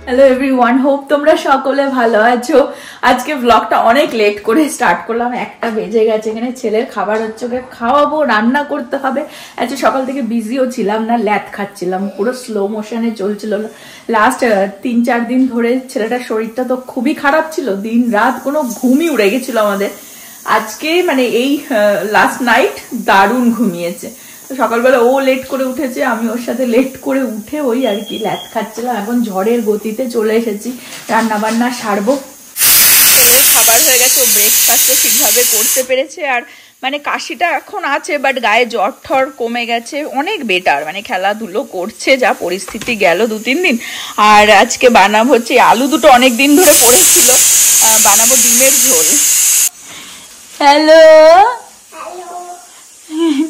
Hello everyone, hope তোমরা সকলে ভালো আছো। আজকে ব্লগটা অনেক লেট করে স্টার্ট করলাম, 1টা বেজে গেছে। এখানে ছেলের খাবার হচ্ছে, ওকে খাওয়াবো, রান্না করতে হবে। আজকে সকাল থেকে বিজিও ছিলাম না, ল্যাদ খাচ্ছিলাম, পুরো স্লো মোশনে চলছিল। লাস্ট 3-4 দিন ধরে ছেলেটার শরীরটা তো খুবই খারাপ ছিল, দিন রাত কোনো ঘুমই উড়ে গেছিল আমাদের। আজকে মানে এই লাস্ট নাইট দারুণ ঘুমিয়েছে। সকালবেলা ও লেট করে উঠেছে, আমি ওর সাথে লেট করে উঠে ওই আর কি ল্যাদ খাচ্ছিলাম। এখন ঝড়ের গতিতে চলে এসেছি, রান্না বান্না সারবো। ছেলের খাবার হয়ে গেছে, ও ব্রেকফাস্টও ঠিকভাবে করতে পেরেছে। আর মানে কাশিটা এখন আছে, বাট গায়ে জ্বর ঠর কমে গেছে, অনেক বেটার। মানে খেলাধুলো করছে, যা পরিস্থিতি গেল 2-3 দিন। আর আজকে বানাবো হচ্ছে, আলু দুটো অনেক দিন ধরে পড়েছিল, বানাবো ডিমের ঝোল। হ্যালো,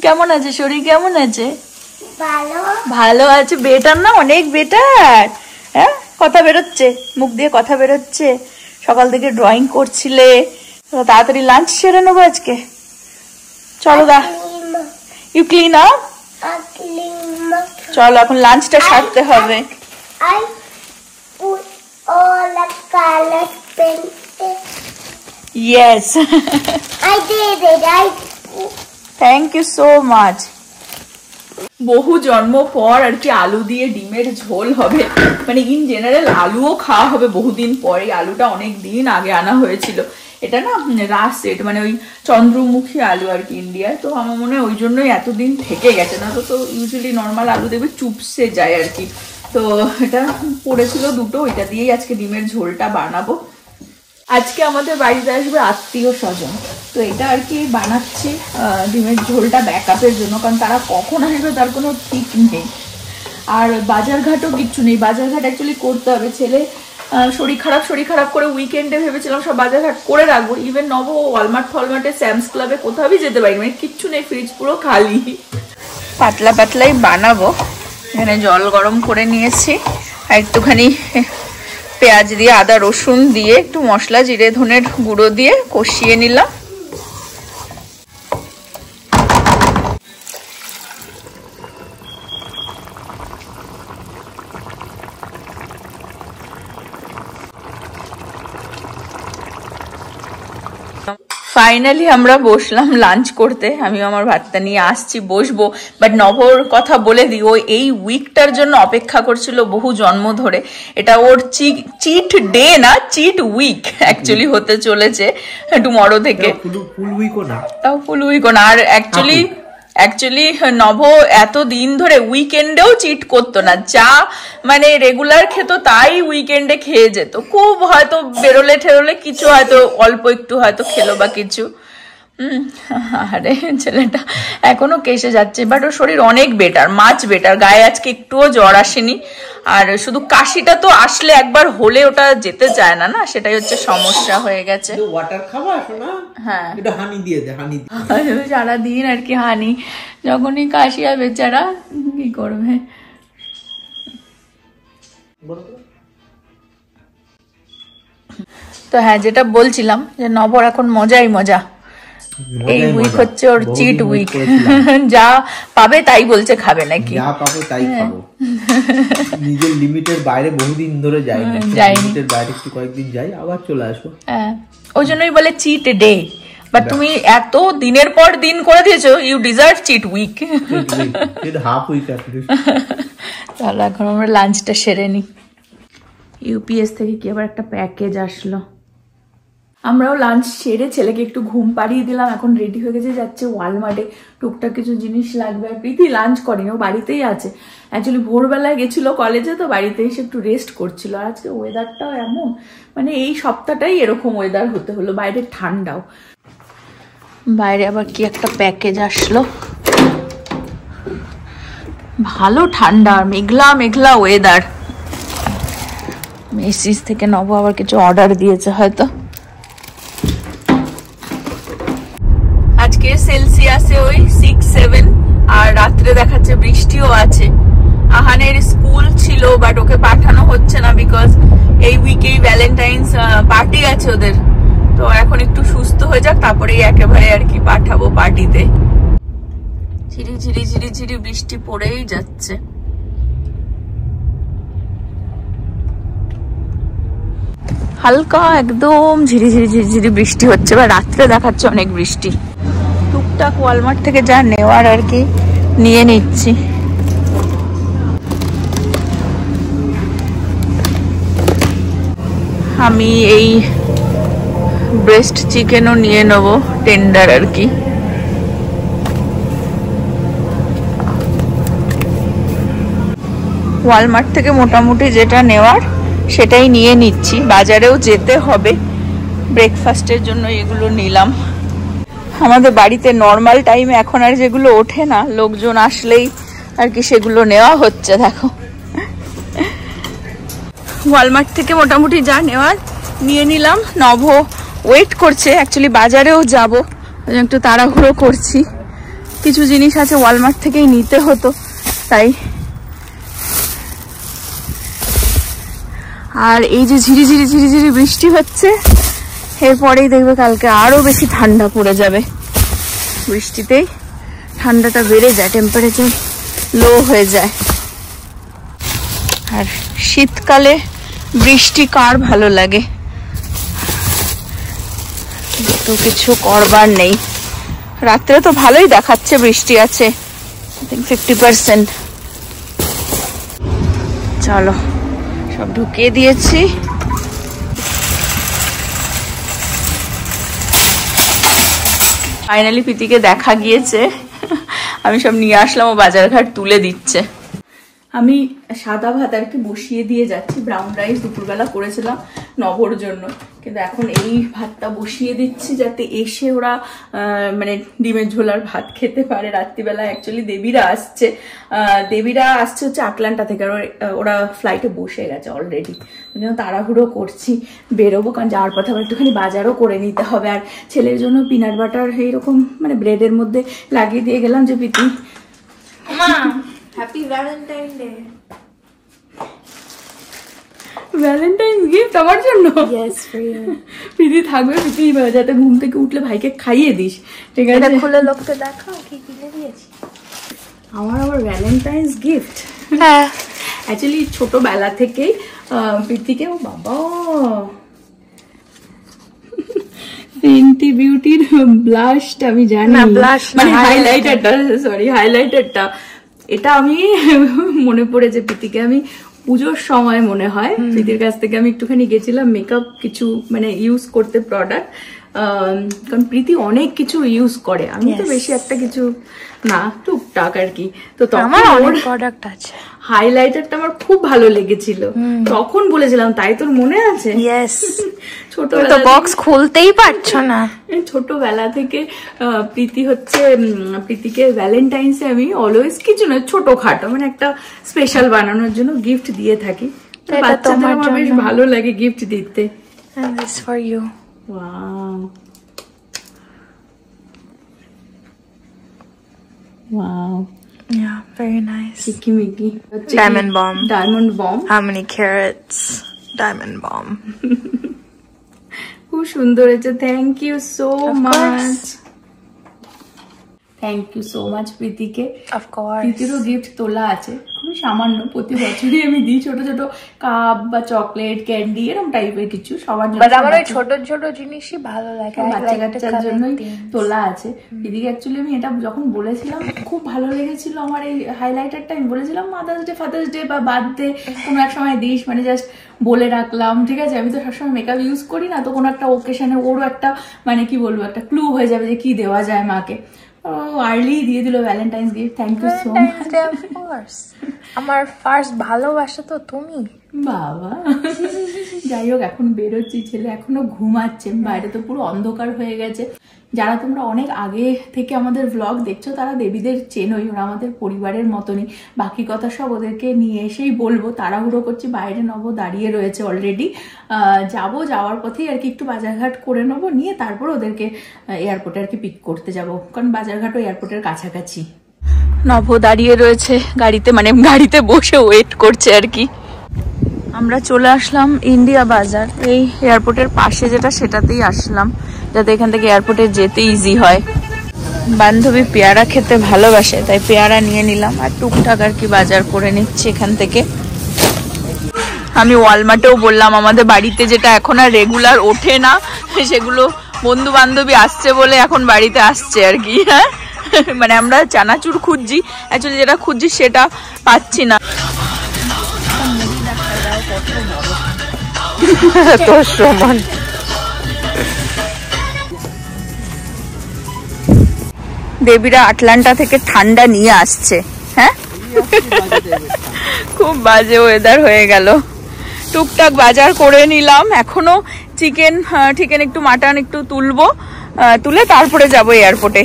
কেমন আছে শরীর? কেমন আছে? ভালো আছে। বেটার না, অনেক বেটার। হ্যাঁ, কথা বেরোচ্ছে, মুখ দিয়ে কথা বেরোচ্ছে। সকাল থেকে ড্রয়িং করছিলে, তাড়াতাড়ি লাঞ্চ সেরে নেবো আজকে। চলো দা, ইউ ক্লিন আপ। চলো এখন লাঞ্চটা সারতে হবে। Yes. I did it. Thank you so much. বহু জন্ম পর আর কি আলু দিয়ে ডিমের ঝোল হবে। মানে ইন জেনারেল আলুও খাওয়া হবে বহুদিন পরে। আলুটা অনেক দিন আগে আনা হয়েছিল। এটা না রাসেট, মানে ওই চন্দ্রমুখী আলু আর কি, ইন্ডিয়ায়। তো আমার মনে হয় ওই জন্যই এতদিন থেকে গেছে, না তো ইউজুয়ালি নর্মাল আলু দেখবে চুপসে যায় আর কি। তো এটা পড়েছিল দুটো, ওইটা দিয়েই আজকে ডিমের ঝোলটা বানাবো। আজকে আমাদের বাড়িতে আসবে আত্মীয় স্বজন, তো এটা আর কি বানাচ্ছি ডিমের ঝোলটা ব্যাকআপের জন্য, কারণ তারা কখন আসবে তার কোনো ঠিক নেই। আর বাজারঘাটও কিচ্ছু নেই, বাজারঘাট অ্যাকচুয়ালি করতে হবে। ছেলে শরীর খারাপ করে উইকেন্ডে ভেবেছিলাম সব বাজারঘাট করে রাখবো। ইভেন নব ওয়ালমার্টে স্যামস ক্লাবে কোথাওই যেতে পারি, মানে কিচ্ছু নেই, ফ্রিজ পুরো খালি। পাতলাই বানাবো। এখানে জল গরম করে নিয়েছি, আর একটুখানি পেঁয়াজ দিয়ে, আদা রসুন দিয়ে, একটু মশলা জিরে ধনের গুঁড়ো দিয়ে কষিয়ে নিলাম। ফাইনালি আমরা বসলাম লাঞ্চ করতে। আমি আমার ভাতটা নিয়ে আসছি, বসবো। বাট নভর কথা বলে দিই, ও এই উইকটার জন্য অপেক্ষা করছিল বহু জন্ম ধরে। এটা ওর চিট ডে না, চিট উইক অ্যাকচুয়ালি হতে চলেছে টুমরো থেকে। তাও ফুল উইকও না। আর অ্যাকচুয়ালি নভ এত দিন ধরে উইকেন্ডেও চিট করতো না, যা মানে রেগুলার খেত তাই উইকেন্ডে খেয়ে যেত। খুব হয়তো বেরোলে ঠেরোলে কিছু, হয়তো অল্প একটু হয়তো খেলো বা কিছু। আরে ছেলেটা এখনো কেসে যাচ্ছে, বাট ওর শরীর অনেক বেটার, মাছ বেটার। গায়ে আজকে একটুও জ্বর আসেনি। আর শুধু কাশিটা তো আসলে একবার হলে ওটা যেতে চায় না, সেটাই হচ্ছে সমস্যা হয়ে গেছে। হ্যাঁ, সারাদিন আর কি হানি, যখনই কাশি হয় বেচারা কি করবে। তো হ্যাঁ, যেটা বলছিলাম যে নবর এখন মজাই মজা। এই উইক হচ্ছে ওর চিট উইক, যা পাবে তাই বলছে খাবে নাকি, যা পাবো তাই খাবো। নিজের লিমিটের বাইরে বহুদিন ধরে যাইনি, লিমিটের বাইরে একটু কয়েকদিন যাই, আবার চলে আসবো। হ্যাঁ, ওই জন্যই বলে চিট ডে। বাট তুমি এত দিনের পর দিন করে দিয়েছো, you deserve cheat week. Half week at least. চলো এখন আমরা লাঞ্চটা সেরে নিই। ইউপিএস থেকে কি আবার একটা প্যাকেজ আসলো। আমরাও লাঞ্চ সেরে ছেলেকে একটু ঘুম পাড়িয়ে দিলাম, এখন রেডি হয়ে গেছে, যাচ্ছে ওয়ালমার্টে। টুকটাক কিছু জিনিস লাগবে। আর প্রীতি লাঞ্চ করেনি, ও বাড়িতেই আছে। অ্যাকচুয়ালি ভোরবেলায় গেছিল কলেজে, তো বাড়িতে এসে একটু রেস্ট করছিল। আর আজকে ওয়েদারটাও এমন, মানে এই সপ্তাহটাই এরকম ওয়েদার হতে হলো, বাইরে ঠান্ডাও। বাইরে আবার কি একটা প্যাকেজ আসলো, ভালো ঠান্ডা, মেঘলা মেঘলা ওয়েদার। মেসিস থেকে নব আবার কিছু অর্ডার দিয়েছে হয়তো। আজকে সেলসিয়াসে ওই 6-7, আর রাত্রে দেখাচ্ছে বৃষ্টিও আছে। আহানের স্কুল ছিল, বাট ওকে পাঠানো হচ্ছে না, বিকজ এই উইকেই ভ্যালেন্টাইন্স পার্টি আছে ওদের। তো এখন একটু সুস্থ হয়ে যাক, তারপরেই একেবারে আর কি পাঠাবো পার্টিতে। ঝিরি ঝিরি ঝিরি ঝিরি বৃষ্টি পড়েই যাচ্ছে। হালকা একদম ঝিরিঝিরি ঝিরিঝিরি বৃষ্টি হচ্ছে, বা রাত্রে দেখাচ্ছে অনেক বৃষ্টি। টুকটাক ওয়ালমার্ট থেকে যা নেওয়ার আর কি নিয়ে নিচ্ছি। আমি এই ব্রেস্ট চিকেনও নিয়ে নেবো, টেন্ডার আর কি। ওয়ালমার্ট থেকে মোটামুটি যেটা নেওয়ার সেটাই নিয়ে নিচ্ছি। বাজারেও যেতে হবে, ব্রেকফাস্টের জন্য এগুলো নিলাম। আমাদের বাড়িতে নর্মাল টাইমে এখন আর যেগুলো ওঠে না, লোকজন আসলেই আর কি সেগুলো নেওয়া হচ্ছে। দেখো, ওয়ালমার্ট থেকে মোটামুটি যা নেওয়ার নিয়ে নিলাম। নভ ওয়েট করছে, অ্যাকচুয়ালি বাজারেও যাব, একটু তাড়াহুড়ো করছি। কিছু জিনিস আছে ওয়ালমার্ট থেকেই নিতে হতো, তাই। আর এই যে ঝিরিঝিরি ঝিরিঝিরি বৃষ্টি হচ্ছে, এরপরেই দেখবে কালকে আরো বেশি ঠান্ডা পড়ে যাবে। বৃষ্টিতেই ঠান্ডাটা বেড়ে যায়, টেম্পারেচার লো হয়ে যায়। আর শীতকালে বৃষ্টি কার ভালো লাগে, তো কিছু করবার নেই। রাত্রে তো ভালোই দেখাচ্ছে বৃষ্টি আছে, 50%। চলো, সব ঢুকিয়ে দিয়েছি। ফাইনালি প্রীতিকে দেখা গিয়েছে, আমি সব নিয়ে আসলাম, ও বাজার ঘাট তুলে দিচ্ছে। আমি সাদা ভাত আর কি বসিয়ে দিয়ে যাচ্ছি। ব্রাউন রাইস দুপুরবেলা করেছিলাম নবর জন্য, কিন্তু এখন এই ভাতটা বসিয়ে দিচ্ছি যাতে এসে ওরা মানে ডিমের ঝোলার ভাত খেতে পারে রাত্রিবেলা। অ্যাকচুয়ালি দেবীরা আসছে হচ্ছে আটলান্টা থেকে, আর ওরা ফ্লাইটে বসে গেছে অলরেডি। তাড়াহুড়ো করছি, বেরোবো, কারণ যাওয়ার পথে আবার একটুখানি বাজারও করে নিতে হবে। আর ছেলের জন্য পিনাট বাটার এইরকম মানে ব্রেডের মধ্যে লাগিয়ে দিয়ে গেলাম যে Preeti happy Valentine day. Valentine gift আমার জন্য? Yes, for you. প্রীতি থাকবে, প্রীতি যাতে ঘুম থেকে উঠলে ভাইকে খাইয়ে দিস, ঠিক আছে? এটা খুলে লোককে দেখাও কি কিনে দিয়েছি। আমার ভ্যালেন্টাইন্স গিফট। হ্যাঁ, অ্যাকচুয়ালি ছোটবেলা থেকেই প্রীতিকে, ও বাবা, ফেন্টি বিউটির ব্লাশটা আমি জানি, মানে হাইলাইটারটা, এটা আমি মনে পড়েছে প্রীতিকে আমি পুজোর সময় মনে হয় প্রীতির কাছ থেকে আমি একটুখানি গেছিলাম মেকআপ কিছু মানে ইউজ করতে, প্রোডাক্ট। কারণ প্রীতি অনেক কিছু ইউজ করে, আমি তো বেশি একটা কিছু না, টুকটাক আর কি। তো তখন অনেক প্রোডাক্ট আছে। হাইলাইটারটা আমার খুব ভালো লেগেছিল, তখন বলেছিলাম, তাই তোর মনে আছে? ইয়েস। ছোটবেলা বক্স খুলতেই পারছো না। ছোটবেলা থেকে প্রীতিকে ভ্যালেন্টাইন্সে আমি অলওয়েজ কিছু না, ছোটখাটো মানে একটা স্পেশাল বানানোর জন্য গিফট দিয়ে থাকি। বাচ্চাদের আমার বেশ ভালো লাগে গিফট দিতে। And this for you. Wow. Wow. Yeah, very nice. Chicky-micky. Diamond bomb. Diamond bomb. How many carats? Diamond bomb. খুব সুন্দর হয়েছে, thank you so much. Thank you so much প্রীতিকে। Of course. প্রীতিরও গিফট তোলা আছে, খুবই সামান্য, প্রতি বছরই আমি দিই ছোট ছোট কাপ বা চকলেট, ক্যান্ডি, এরকম টাইপের কিছু সবার জন্য। আমার ওই ছোট ছোট জিনিসই ভালো লাগে, বাচ্চা কাচ্চার জন্যই তোলা আছে। প্রীতিকে অ্যাকচুয়ালি আমি এটা যখন বলেছিলাম খুব ভালো লেগেছিল আমার এই হাইলাইটারটা, আমি বলেছিলাম ফাদার্স ডে বা বার্থডে কোনো এক সময় দিস, মানে জাস্ট বলে রাখলাম, ঠিক আছে? আমি তো সবসময় মেকআপ ইউজ করি না, তো কোনো একটা ওকেশনে ওরও একটা মানে কি বলবো, একটা ক্লু হয়ে যাবে যে কি দেওয়া যায় মাকে। আর্লি দিয়ে দিল valentine's gift, thank you so much. আমার ফার্স্ট ভালোবাসা তো তুমি বাবা। যাই হোক, এখন বেরোচ্ছি, ছেলে এখনো ঘুমাচ্ছে, বাইরে তো পুরো অন্ধকার হয়ে গেছে। যারা তোমরা অনেক আগে থেকে আমাদের ব্লগ দেখছো তারা দেবীদের চেনোই, ওরা আমাদের পরিবারের মতনই। বাকি কথা সব ওদেরকে নিয়ে এসেই বলবো, তাড়াহুড়ো করছি, বাইরে নব দাঁড়িয়ে রয়েছে অলরেডি। যাওয়ার পথেই আর কি একটু বাজারঘাট করে নেবো, নিয়ে তারপর ওদেরকে এয়ারপোর্টে আর কি পিক করতে যাব, কারণ বাজারঘাটও এয়ারপোর্টের কাছাকাছি। নভ দাঁড়িয়ে রয়েছে গাড়িতে, মানে গাড়িতে বসে ওয়েট করছে আর কি। আমরা চলে আসলাম ইন্ডিয়া বাজার, এই এয়ারপোর্টের পাশে যেটা, সেটাতেই আসলাম যাতে এখান থেকে এয়ারপোর্টে যেতে ইজি হয়। বান্ধবী পেয়ারা খেতে ভালোবাসে, তাই পেয়ারা নিয়ে নিলাম, আর টুকটাক আর কি বাজার করে নিচ্ছি এখান থেকে। আমি ওয়ালমার্টেও বললাম আমাদের বাড়িতে যেটা এখন আর রেগুলার ওঠে না, সেগুলো বন্ধু বান্ধবী আসছে বলে এখন বাড়িতে আসছে আর কি। হ্যাঁ, মানে আমরা চানাচুর খুঁজছি, অ্যাকচুয়ালি যেটা খুঁজছি সেটা পাচ্ছি না। তোর সমান দেবীরা আটলান্টা থেকে ঠান্ডা নিয়ে আসছে। হ্যাঁ, খুব বাজে ওয়েদার হয়ে গেল। টুকটাক বাজার করে নিলাম, এখনো চিকেন একটু মাটন একটু তুলবো, তুলে তারপরে যাবো এয়ারপোর্টে।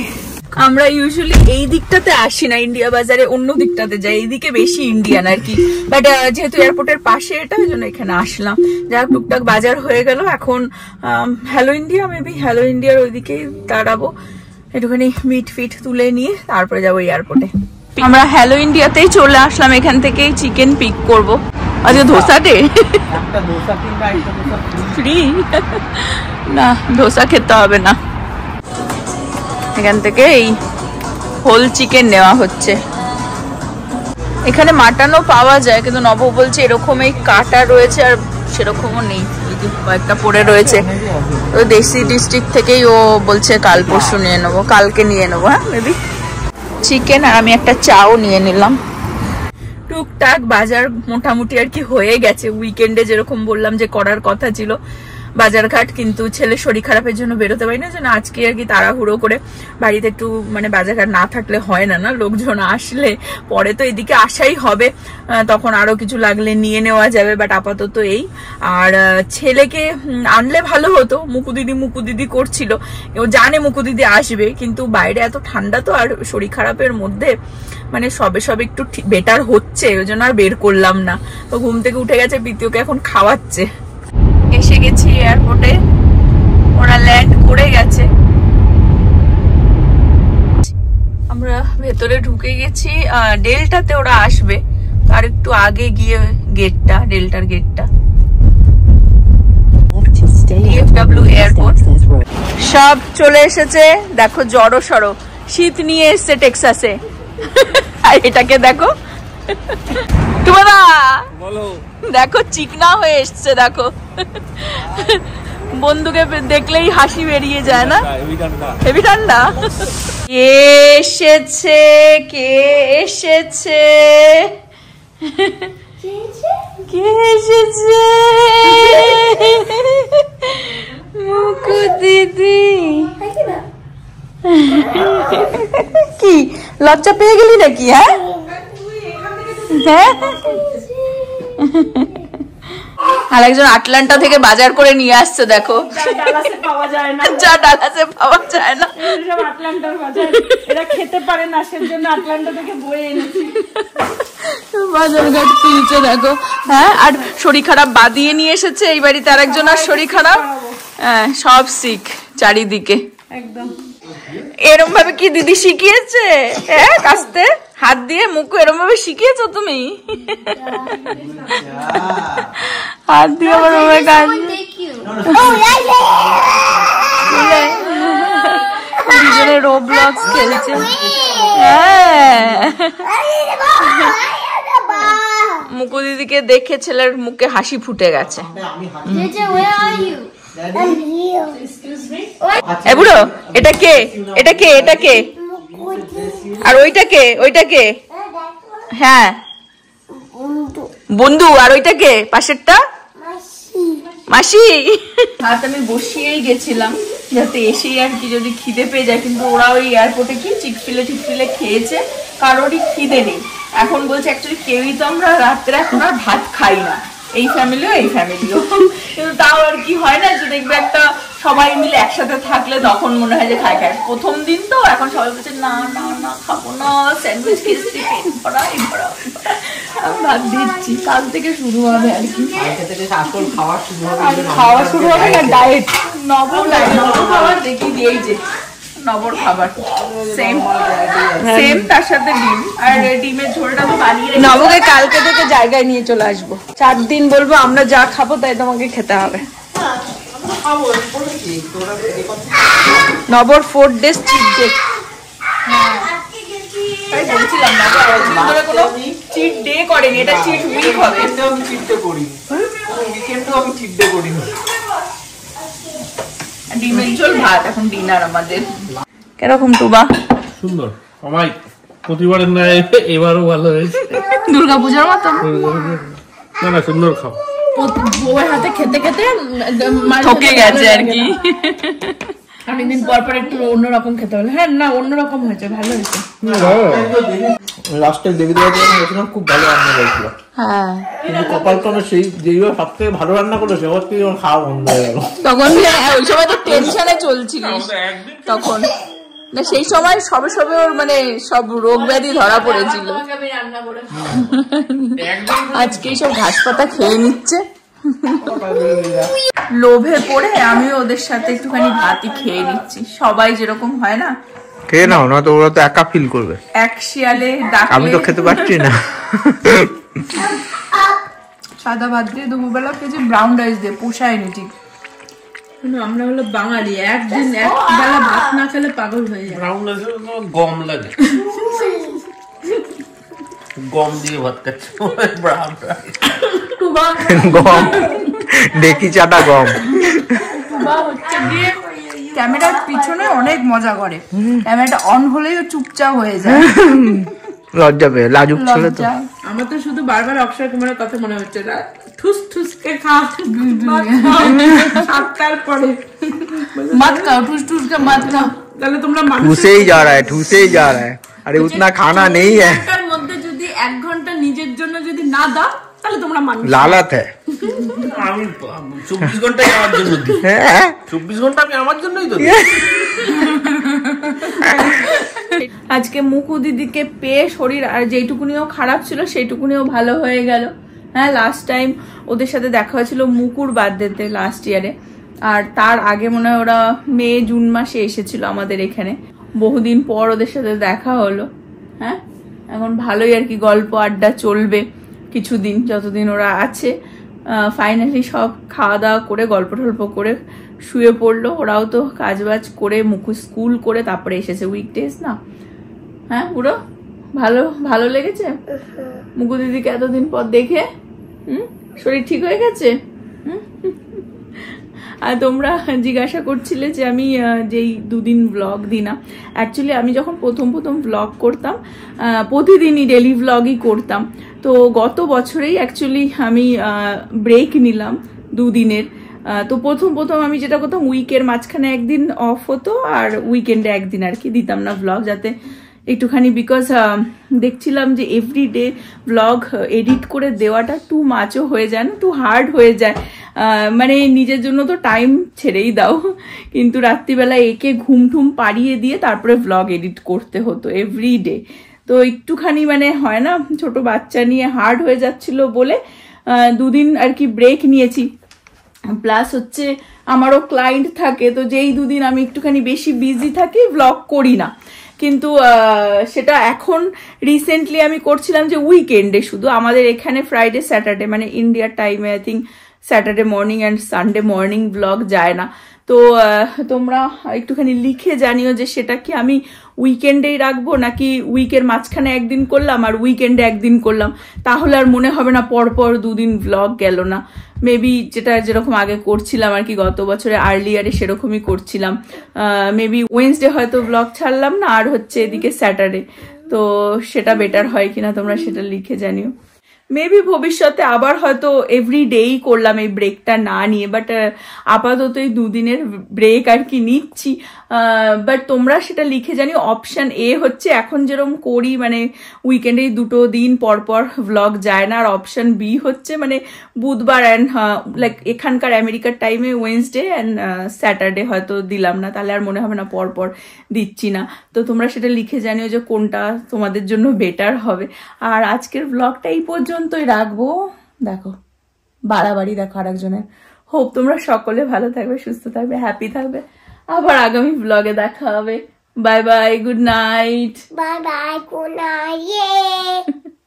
আমরা ইউজুয়ালি এই দিকটাতে আসি না, ইন্ডিয়া বাজারে অন্য দিকটাতে যাই, এইদিকে বেশি ইন্ডিয়ান আর কি, বাট যেহেতু এয়ারপোর্টের পাশে এটা, ওই জন্য এখানে আসলাম। যাই হোক, টুকটাক বাজার হয়ে গেল। এখন হ্যালো ইন্ডিয়া, মেবি হ্যালো ইন্ডিয়ার ওইদিকেই দাঁড়াবো, একটুখানি মিট ফিট তুলে নিয়ে তারপরে যাবো এয়ারপোর্টে। আমরা হ্যালো ইন্ডিয়াতেই চলে আসলাম, এখান থেকেই চিকেন পিক করবো। আচ্ছা, ধোসা ডে ফ্রি না, ধোসা খেতে হবে না, এখান থেকে এই হোল চিকেন নেওয়া হচ্ছে। এখানে মাটনও পাওয়া যায়, কিন্তু নব বলছে এরকম এই কাটা রয়েছে আর সেরকমও নেই, কয়েকটা পড়ে রয়েছে। তো দেশি ডিস্ট্রিক্ট থেকেই ও বলছে কাল পরশু নিয়ে নেবো, কালকে নিয়ে নেবো। হ্যাঁ, মেবি চিকেন, আর আমি একটা চাও নিয়ে নিলাম। টুকটাক বাজার মোটামুটি আর কি হয়ে গেছে, উইকেন্ডে যেরকম বললাম যে করার কথা ছিল বাজারঘাট, কিন্তু ছেলে শরীর খারাপের জন্য বেরোতে পারি না, যেন আজকে আর কি তাড়াহুড়ো করে বাড়িতে একটু মানে বাজারঘাট না থাকলে হয় না, লোকজন আসলে পরে তো এদিকে আসাই হবে, তখন আরো কিছু লাগলে নিয়ে নেওয়া যাবে, বাট আপাতত এই। আর ছেলেকে আনলে ভালো হতো, মুকু দিদি করছিল, ও জানে মুকু দিদি আসবে, কিন্তু বাইরে এত ঠান্ডা তো, আর শরীর খারাপের মধ্যে মানে সবে একটু বেটার হচ্ছে, ওই জন্য আর বের করলাম না। তো ঘুম থেকে উঠে গেছে, পিতিওকে এখন খাওয়াচ্ছে। এসে গেছি এয়ারপোর্টে, ওরা ল্যান্ড করে গেছে, আমরা ভেতরে ঢুকে গেছি। ডেল্টাতে ওরা আসবে, আর একটু আগে গিয়ে গেটটা, ডেল্টার গেটটা, DFW এয়ারপোর্ট। সব চলে এসেছে, দেখো জড়ো সড়ো শীত নিয়ে এসছে টেক্সাসে। আর এটাকে দেখো, তোমরা দেখো চিকনা হয়ে এসছে, দেখো বন্ধুকে দেখলেই হাসি বেরিয়ে যায় না, হেভি ঠান্ডা। কে এসেছে মুকু দিদি। কি লজ্জা পেয়ে গেলি নাকি? হ্যাঁ, আর একজন আটলান্টা থেকে বাজার করে নিয়ে আসছে, দেখো যা ডালাসে পাওয়া যায় না, আটলান্টার বাজার এরা খেতে পারে না, সেজন্য আটলান্টা থেকে বয়ে এনেছি। বাজারঘাট তুলছে দেখো। হ্যাঁ, আর শরীর খারাপ বাদিয়ে নিয়ে এসেছে এই বাড়িতে, আর একজন আর শরীর খারাপ। হ্যাঁ, সব শিখ চারিদিকে একদম। এরম ভাবে কি দিদি শিখিয়েছে? হ্যাঁ, কাস্তে হাত দিয়ে মুখে এরম ভাবে শিখিয়েছো তুমি? হাত দিয়ে আবার কাজ দুজনে রোবলক্স খেলছে। হ্যাঁ, মুকু দিদিকে দেখে ছেলের মুখে হাসি ফুটে গেছে। বুড়ো, এটা কে? আর ওইটা কে? হ্যাঁ, বন্ধু। আর ওইটা কে পাশেরটা? মাসি। হাত আমি বসিয়েই গেছিলাম যাতে এসেই আর কি যদি খিদে পেয়ে যায়, কিন্তু ওরা ওই এয়ারপোর্টে কি চিকফিলে খেয়েছে, কারোরই খিদে নেই। এখন বলছে অ্যাকচুয়ালি কেউই তো আমরা রাত্রে এখন আর ভাত খাই না, এই ফ্যামিলিও কিন্তু তাও আর কি হয় না যে দেখবে একটা সবাই মিলে একসাথে থাকলে তখন মনে হয় যে খাই। প্রথম দিন তো, এখন সবাই বলছে না খাবো না, স্যান্ডউইচ খেয়েছি, পেট ভরা। আমি ভাত দিচ্ছি, কাল থেকে শুরু হবে আর কি, খাওয়া শুরু হবে না, ডায়েট। নবর খাবার দেখিয়ে দিয়েছে, নবর খাবার সেম তার সাথে ডিম, আর ডিমের ঝোলটা তো বানিয়ে নবকে কালকে থেকে জায়গায় নিয়ে চলে আসবো, 4 দিন বলবো আমরা যা খাবো তাই তোমাকে খেতে হবে। নবর 4 days চিট ডে। তাই বলছিলাম না ধরে কোনো চিট ডে করেনি, এটা চিট উইক হবে। আমি চিট ডে করিনি, উইকেন্ডও আমি চিট ডে করিনি। ডিমের ঝোল ভাত এখন ডিনার আমাদের। কিরকম টুবা? সুন্দর, আমায় প্রতিবারের ন্যায় এবারও ভালো হয়েছে। দুর্গাপূজার মতো না না, সুন্দর খাও। বউয়ের হাতে খেতে খেতে ঠকে গেছে আর কি। অনেকদিন পর পর একটু অন্যরকম খেতে হলো। হ্যাঁ না, অন্যরকম হয়েছে, ভালো হয়েছে। লাস্টে দেবী দেবতা গেছিলাম, খুব ভালো রান্না করেছিল। হ্যাঁ, কিন্তু কপালক্রমে সেই যেইবার সব থেকে ভালো রান্না করলো সেবার থেকে আমার খাওয়া বন্ধ হয়ে গেল। তখন ওই সময় তো টেনশনে চলছিলিস তখন না, সেই সময় সবে সবে ওর মানে সব রোগ ব্যাধি ধরা পড়েছিল। আজকে সব ঘাস পাতা খেয়ে নিচ্ছে। লোভে পড়ে আমি ওদের সাথে একটুখানি ভাতই খেয়ে নিচ্ছি। সবাই যেরকম হয় না, খেয়ে নাও না তো ওরা তো একা ফিল করবে। এক শিয়ালে ডাকলে আমি তো খেতে পারছি না। সাদা ভাত দিয়ে দুপুরবেলা খেয়েছি, ব্রাউন রাইস দিয়ে পোষায়নি ঠিক। আমরা হলো বাঙালি, একদিন এক বেলা ভাত না খেলে পাগল হয়ে যায়। ব্রাউন রাইস গম লাগে, গম দিয়ে ভাত খাচ্ছি। ব্রাউন রাইস গম, দেখি চাটা গম। ক্যামেরার পিছনে অনেক মজা করে, ক্যামেরাটা অন হলেই চুপচাপ হয়ে যায়। লজ্জা পেয়ে লাজুক ছিল তো। আমার তো শুধু বারবার অক্ষয় কুমারের কথা মনে হচ্ছে না, ঠুস ঠুসকে খা, সাতটার পরে मत खाओ, ठूस ठूस के मत खाओ। তাহলে তোমরা ठूसे ही जा रहा है, ठूसे ही जा रहा है। अरे उतना खाना नहीं है। মানুষের মধ্যে যদি 1 ঘন্টা নিজের জন্য যদি না দাও তাহলে তোমরা মানুষ। লালাত है। আমি 24 ঘন্টা আমার জন্য দিই। হ্যাঁ 24 ঘন্টা আমি আমার জন্যই তো দিই। আজকে মুকু দিদিকে পেয়ে শরীর আর যেইটুকুনিও খারাপ ছিল সেইটুকুনিও ভালো হয়ে গেল। হ্যাঁ, লাস্ট টাইম ওদের সাথে দেখা হয়েছিল মুকুর বার্থডেতে লাস্ট ইয়ারে, আর তার আগে মনে হয় ওরা মে জুন মাসে এসেছিল আমাদের এখানে। বহুদিন পর ওদের সাথে দেখা হলো। হ্যাঁ, এখন ভালোই আর কি গল্প আড্ডা চলবে কিছুদিন, যতদিন ওরা আছে। ফাইনালি সব খাওয়া দাওয়া করে গল্প টল্প করে শুয়ে পড়লো। ওরাও তো কাজবাজ করে মুখু স্কুল করে তারপরে এসেছে, উইকডেজ না। হ্যাঁ, পুরো ভালো ভালো লেগেছে মুকু দিদিকে এতদিন পর দেখে। শরীর ঠিক হয়ে গেছে। আর তোমরা জিজ্ঞাসা করছিলে যে আমি যেই দুদিন ব্লগ দিই না, অ্যাকচুয়ালি আমি যখন প্রথম ব্লগ করতাম প্রতিদিনই ডেলি ব্লগই করতাম। তো গত বছরেই অ্যাকচুয়ালি আমি ব্রেক নিলাম দুদিনের। তো প্রথম আমি যেটা করতাম, উইকের মাঝখানে একদিন অফ হতো আর উইকেন্ডে একদিন আর কি দিতাম না ব্লগ, যাতে একটুখানি, বিকজ দেখছিলাম যে এভরিডে ব্লগ এডিট করে দেওয়াটা টু মাচও হয়ে যায় না, টু হার্ড হয়ে যায়। মানে নিজের জন্য তো টাইম ছেড়েই দাও, কিন্তু রাত্রিবেলা একে ঘুম ঠুম পাড়িয়ে দিয়ে তারপরে ব্লগ এডিট করতে হতো এভরিডে। তো একটুখানি মানে হয় না, ছোট বাচ্চা নিয়ে হার্ড হয়ে যাচ্ছিল বলে দুদিন আর কি ব্রেক নিয়েছি। প্লাস হচ্ছে আমারও ক্লায়েন্ট থাকে, তো যেই দুদিন আমি একটুখানি বেশি বিজি থাকি ব্লগ করি না। কিন্তু সেটা এখন রিসেন্টলি আমি করছিলাম যে উইকেন্ডে, শুধু আমাদের এখানে ফ্রাইডে স্যাটারডে মানে ইন্ডিয়ার টাইমে I think Saturday morning and Sunday morning blog যায় না। তো তোমরা একটুখানি লিখে জানিও যে সেটা কি আমি উইকেন্ডেই রাখবো নাকি উইকের মাঝখানে একদিন করলাম আর উইকেন্ডে একদিন করলাম, তাহলে আর মনে হবে না পরপর দুদিন ব্লগ গেল না। মেবি যেরকম আগে করছিলাম আর কি গত বছরে আর্লিয়ারে সেরকমই করছিলাম। মেবি ওয়েডনেসডে হয়তো ব্লগ ছাড়লাম না, আর হচ্ছে এদিকে স্যাটারডে। তো সেটা বেটার হয় কিনা তোমরা সেটা লিখে জানিও। মেবি ভবিষ্যতে আবার হয়তো এভরিডেই করলাম এই ব্রেকটা না নিয়ে, বাট আপাতত এই দুদিনের ব্রেক আর কি নিচ্ছি। বাট তোমরা সেটা লিখে জানিও। অপশন এ হচ্ছে এখন যেরকম করি মানে উইকেন্ডে 2 দিন পর ভ্লগ যায় না, আর অপশন বি হচ্ছে মানে বুধবার অ্যান্ড লাইক এখানকার আমেরিকার টাইমে ওয়েডনেসডে অ্যান্ড স্যাটারডে হয়তো দিলাম না, তাহলে আর মনে হবে না পরপর দিচ্ছি না। তো তোমরা সেটা লিখে জানিও যে কোনটা তোমাদের জন্য বেটার হবে। আর আজকের ব্লগটা এই পর্যন্তই রাখবো। দেখো বাড়াবাড়ি দেখো আরেকজনের। হোপ তোমরা সকলে ভালো থাকবে, সুস্থ থাকবে, হ্যাপি থাকবে। আবার আগামী ব্লগে দেখা হবে। Bye bye, good night. Bye bye, good night. Yeah.